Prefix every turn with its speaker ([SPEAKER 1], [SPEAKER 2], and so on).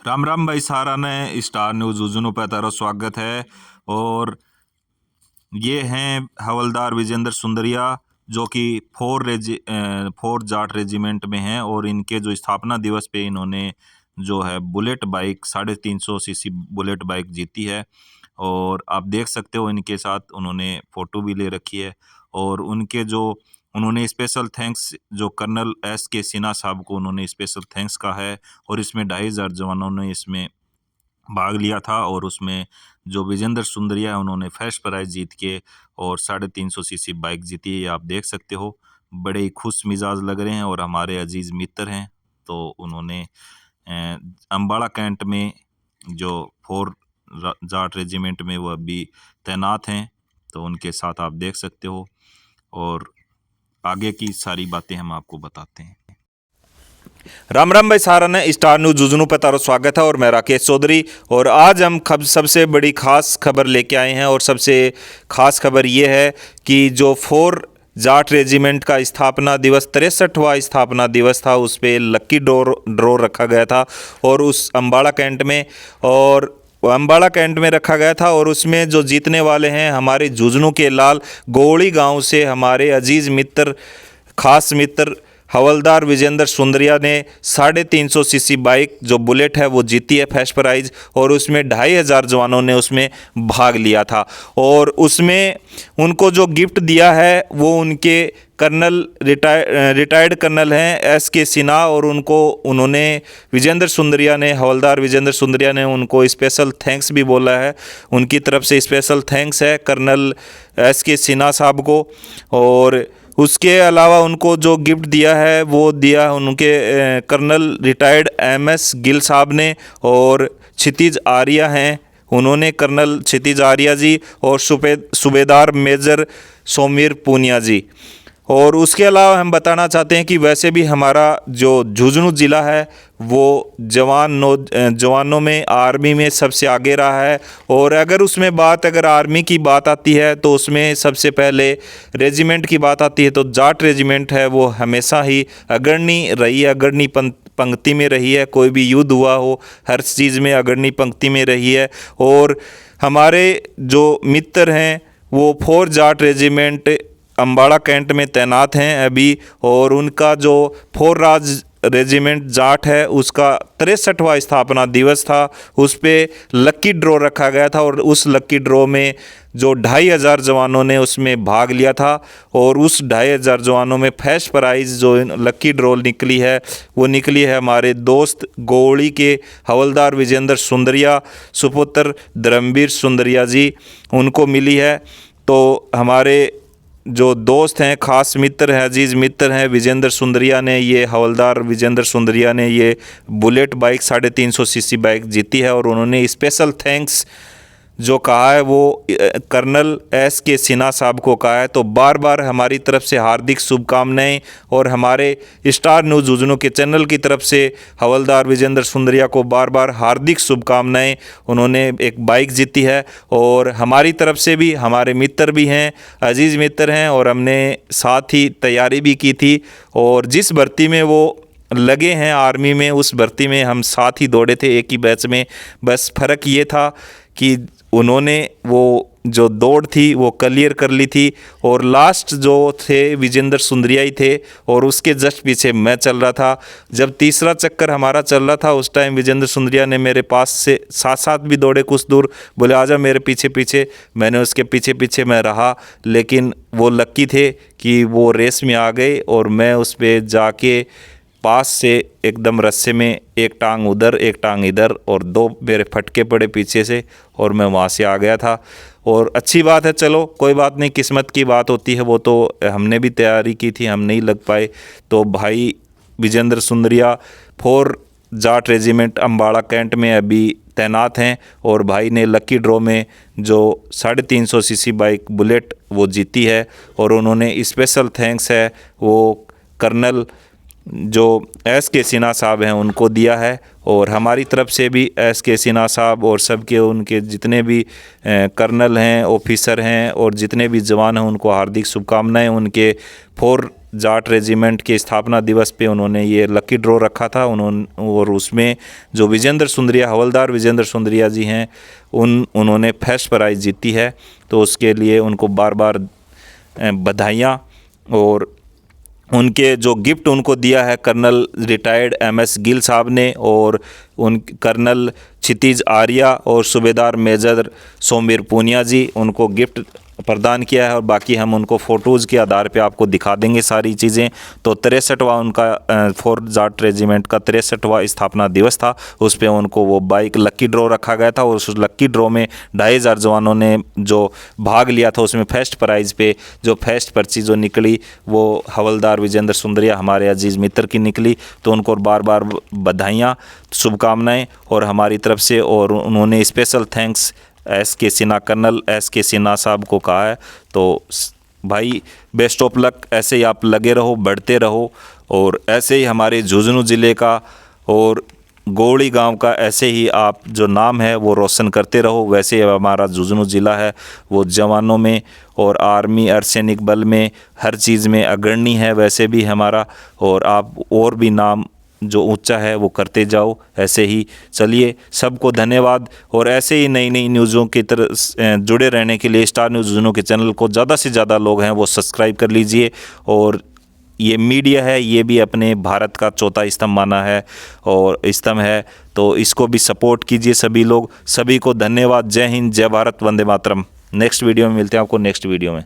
[SPEAKER 1] राम राम भाई सारा ने स्टार न्यूज़ उजुनू पे तारो स्वागत है। और ये हैं हवलदार विजेंद्र सुंदरिया जो कि फोर जाट रेजिमेंट में हैं। और इनके जो स्थापना दिवस पे इन्होंने जो है bullet bike 350 CC bullet bike जीती है। और आप देख सकते हो इनके साथ उन्होंने फ़ोटो भी ले रखी है। और उनके जो उन्होंने स्पेशल थैंक्स जो कर्नल SK सिन्हा साहब को उन्होंने स्पेशल थैंक्स कहा है। और इसमें 2500 जवानों ने इसमें भाग लिया था। और उसमें जो विजेंद्र सुंदरिया है उन्होंने फर्स्ट प्राइज जीत के और 350 सीसी बाइक जीती है। ये आप देख सकते हो, बड़े ही खुश मिजाज लग रहे हैं और हमारे अजीज मित्र हैं। तो उन्होंने अम्बाड़ा कैंट में जो जाट रेजिमेंट में वो अभी तैनात हैं, तो उनके साथ आप देख सकते हो। और आगे की सारी बातें हम आपको बताते हैं।
[SPEAKER 2] राम राम भाई सारा ने स्टार न्यूज जुजनू पे तारो स्वागत है और मैं राकेश चौधरी। और आज हम सबसे बड़ी खास खबर लेके आए हैं। और सबसे खास खबर ये है कि जो फोर जाट रेजिमेंट का स्थापना दिवस 63वां स्थापना दिवस था, उस पर लक्की ड्रॉ रखा गया था। और उस अम्बाड़ा कैंट में रखा गया था। और उसमें जो जीतने वाले हैं हमारे जुजनू के लाल गोड़ी गांव से हमारे अजीज मित्र, खास मित्र हवलदार विजेंद्र सुंदरिया ने 350 सीसी बाइक जो बुलेट है वो जीती है फर्स्ट प्राइज। और उसमें 2500 जवानों ने उसमें भाग लिया था। और उसमें उनको जो गिफ्ट दिया है वो उनके कर्नल रिटायर्ड कर्नल हैं SK सिन्हा। और उन्होंने हवलदार विजेंद्र सुंदरिया ने उनको स्पेशल थैंक्स भी बोला है। उनकी तरफ से स्पेशल थैंक्स है कर्नल SK सिन्हा साहब को। और उसके अलावा उनको जो गिफ्ट दिया है वो दिया उनके कर्नल रिटायर्ड MS गिल साहब ने। और क्षितिज आर्या हैं, उन्होंने कर्नल क्षितिज आर्या जी और सूबेदार मेजर सोमीर पूनिया जी। और उसके अलावा हम बताना चाहते हैं कि वैसे भी हमारा जो झुंझुनू ज़िला है वो जवानों में आर्मी में सबसे आगे रहा है। और अगर आर्मी की बात आती है तो उसमें सबसे पहले रेजिमेंट की बात आती है तो जाट रेजिमेंट है वो हमेशा ही अग्रणी रही है, अग्रणी पंक्ति में रही है। कोई भी युद्ध हुआ हो हर चीज़ में अग्रणी पंक्ति में रही है। और हमारे जो मित्र हैं वो four Jat regiment Ambala cantt में तैनात हैं अभी। और उनका जो फोर राज रेजिमेंट जाट है उसका 63वां स्थापना दिवस था, उस पर लक्की ड्रॉ रखा गया था। और उस लक्की ड्रॉ में जो 2500 जवानों ने उसमें भाग लिया था। और उस 2500 जवानों में फर्स्ट प्राइज़ जो लक्की ड्रॉ निकली है वो निकली है हमारे दोस्त गोड़ी के हवलदार विजेंद्र सुंदरिया सुपुत्र धर्मवीर सुंदरिया जी, उनको मिली है। तो हमारे जो दोस्त हैं, खास मित्र हैं, अजीज़ मित्र हैं विजेंद्र सुंदरिया ने, ये हवलदार विजेंद्र सुंदरिया ने ये बुलेट बाइक 350 सीसी बाइक जीती है। और उन्होंने स्पेशल थैंक्स जो कहा है वो कर्नल SK सिन्हा साहब को कहा है। तो बार बार हमारी तरफ से हार्दिक शुभकामनाएं। और हमारे स्टार न्यूज़ जुजनू के चैनल की तरफ से हवलदार विजेंद्र सुंदरिया को बार बार हार्दिक शुभकामनाएं। उन्होंने एक बाइक जीती है। और हमारी तरफ से भी हमारे मित्र भी हैं, अजीज़ मित्र हैं, और हमने साथ ही तैयारी भी की थी। और जिस भर्ती में वो लगे हैं आर्मी में, उस भर्ती में हम साथ ही दौड़े थे, एक ही बैच में। बस फ़र्क ये था कि उन्होंने वो जो दौड़ थी वो क्लियर कर ली थी। और लास्ट जो थे विजेंद्र सुंदरिया ही थे और उसके जस्ट पीछे मैं चल रहा था। जब तीसरा चक्कर हमारा चल रहा था उस टाइम विजेंद्र सुंदरिया ने मेरे पास से साथ साथ भी दौड़े कुछ दूर, बोले आजा मेरे पीछे पीछे। मैंने उसके पीछे पीछे मैं रहा, लेकिन वो लक्की थे कि वो रेस में आ गए। और मैं उस पर जाके पास से एकदम रस्से में एक टांग उधर एक टांग इधर और दो मेरे फटके पड़े पीछे से, और मैं वहाँ से आ गया था। और अच्छी बात है, चलो कोई बात नहीं, किस्मत की बात होती है। वो तो हमने भी तैयारी की थी, हम नहीं लग पाए। तो भाई Vijendra Sundaria four Jat regiment Ambala cantt में अभी तैनात हैं। और भाई ने लकी ड्रॉ में जो 350 सीसी बाइक बुलेट वो जीती है। और उन्होंने स्पेशल थैंक्स है वो कर्नल जो SK सिन्हा साहब हैं उनको दिया है। और हमारी तरफ से भी SK सिन्हा साहब और सबके उनके जितने भी कर्नल हैं, ऑफिसर हैं और जितने भी जवान हैं उनको हार्दिक शुभकामनाएं उनके फोर जाट रेजिमेंट के स्थापना दिवस पे उन्होंने ये लकी ड्रॉ रखा था और उसमें जो विजेंद्र सुंदरिया, हवलदार विजेंद्र सुंदरिया जी हैं, उन्होंने फर्स्ट प्राइज़ जीती है। तो उसके लिए उनको बार बार बधाइयाँ। और उनके जो गिफ्ट उनको दिया है कर्नल रिटायर्ड MS गिल साहब ने, और उन कर्नल क्षितिज आर्या और सूबेदार मेजर सोमवीर पूनिया जी, उनको गिफ्ट प्रदान किया है। और बाकी हम उनको फ़ोटोज़ के आधार पे आपको दिखा देंगे सारी चीज़ें। तो 63वां उनका 4 जाट रेजिमेंट का 63वां स्थापना दिवस था। उस पे उनको वो बाइक लकी ड्रॉ रखा गया था, और उस लकी ड्रॉ में 2500 जवानों ने जो भाग लिया था, उसमें फर्स्ट प्राइज़ पे जो फर्स्ट पर्ची जो निकली वो हवलदार विजेंद्र सुंदरिया हमारे अजीज़ मित्र की निकली। तो उनको बार बार बधाइयाँ, शुभकामनाएँ और हमारी तरफ से। और उन्होंने special thanks SK Sinha, colonel SK Sinha साहब को कहा है। तो भाई बेस्ट ऑफ लक, ऐसे ही आप लगे रहो, बढ़ते रहो, और ऐसे ही हमारे झुंझुनू ज़िले का और गौड़ी गांव का ऐसे ही आप जो नाम है वो रोशन करते रहो। वैसे ही हमारा झुंझुनू ज़िला है वो जवानों में और आर्मी अर्धसैनिक बल में हर चीज़ में अग्रणी है वैसे भी हमारा। और आप और भी नाम जो ऊंचा है वो करते जाओ ऐसे ही। चलिए, सबको धन्यवाद। और ऐसे ही नई नई न्यूज़ों की तरह जुड़े रहने के लिए स्टार न्यूज़ झुंझुनू के चैनल को ज़्यादा से ज़्यादा लोग हैं वो सब्सक्राइब कर लीजिए। और ये मीडिया है, ये भी अपने भारत का चौथा स्तंभ माना है और स्तंभ है, तो इसको भी सपोर्ट कीजिए सभी लोग। सभी को धन्यवाद। जय हिंद, जय भारत, वंदे मातरम। नेक्स्ट वीडियो में मिलते हैं आपको, नेक्स्ट वीडियो में।